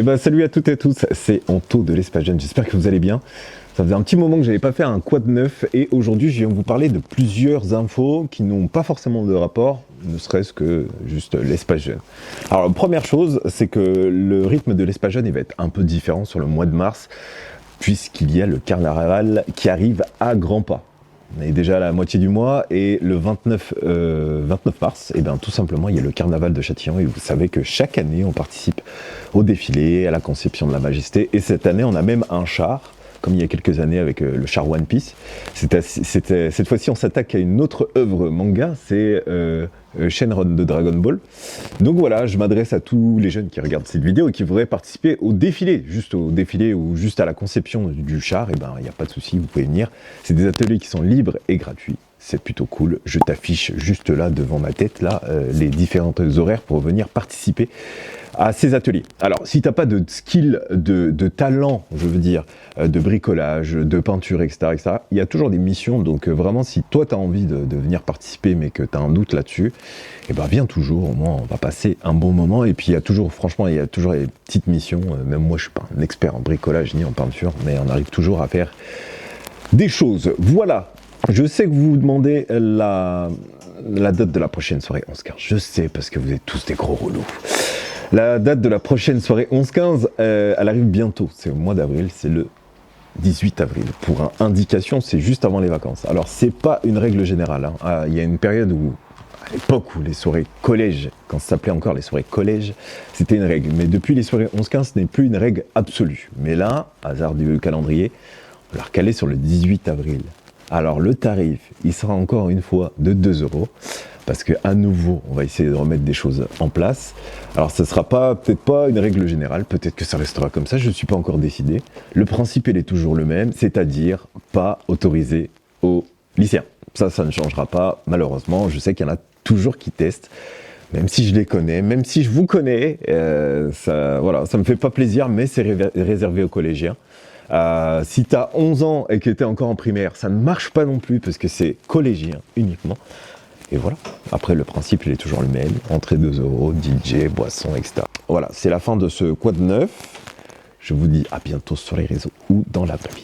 Et ben salut à toutes et à tous, c'est Anto de l'Espace Jeune, j'espère que vous allez bien. Ça faisait un petit moment que j'avais pas fait un quad neuf et aujourd'hui je viens vous parler de plusieurs infos qui n'ont pas forcément de rapport, ne serait-ce que juste l'Espace Jeune. Alors la première chose, c'est que le rythme de l'Espace Jeune il va être un peu différent sur le mois de mars, puisqu'il y a le carnaval qui arrive à grands pas. On est déjà à la moitié du mois et le 29 mars, et bien tout simplement il y a le carnaval de Châtillon et vous savez que chaque année on participe au défilé, à la conception de la Majesté et cette année on a même un char, comme il y a quelques années avec le char One Piece. Cette fois-ci on s'attaque à une autre œuvre manga, c'est Shenron de Dragon Ball. Donc voilà, je m'adresse à tous les jeunes qui regardent cette vidéo et qui voudraient participer au défilé ou juste à la conception du char, et ben il n'y a pas de souci, vous pouvez venir. C'est des ateliers qui sont libres et gratuits, c'est plutôt cool. Je t'affiche juste là devant ma tête les différentes horaires pour venir participer à ces ateliers. Alors si t'as pas de skill, de talent, je veux dire, de bricolage, de peinture, etc., il y a toujours des missions, donc vraiment si toi tu as envie de venir participer mais que tu as un doute là-dessus, et ben viens toujours, au moins on va passer un bon moment. Et puis il y a toujours, franchement, il y a toujours des petites missions, même moi je suis pas un expert en bricolage ni en peinture, mais on arrive toujours à faire des choses. Voilà, je sais que vous vous demandez la date de la prochaine soirée 11-15, je sais parce que vous êtes tous des gros relous. La date de la prochaine soirée 11-15, elle arrive bientôt, c'est au mois d'avril, c'est le 18 avril. Pour indication, c'est juste avant les vacances. Alors, c'est pas une règle générale, hein. Il y a une période où, à l'époque où les soirées collège, quand ça s'appelait encore les soirées collège, c'était une règle. Mais depuis les soirées 11-15, ce n'est plus une règle absolue. Mais là, hasard du calendrier, on l'a recalé sur le 18 avril. Alors, le tarif, il sera encore une fois de 2 €. Parce qu'à nouveau, on va essayer de remettre des choses en place. Alors, ça ne sera peut-être pas une règle générale, peut-être que ça restera comme ça, je ne suis pas encore décidé. Le principe, il est toujours le même, c'est-à-dire pas autorisé aux lycéens. Ça ne changera pas, malheureusement. Je sais qu'il y en a toujours qui testent, même si je les connais, même si je vous connais. Ça me fait pas plaisir, mais c'est réservé aux collégiens. Si tu as 11 ans et que tu es encore en primaire, ça ne marche pas non plus, parce que c'est collégien uniquement. Et voilà, après le principe il est toujours le même, entrée 2 €, DJ, boisson, etc. Voilà, c'est la fin de ce quad neuf. Je vous dis à bientôt sur les réseaux ou dans la vraie vie.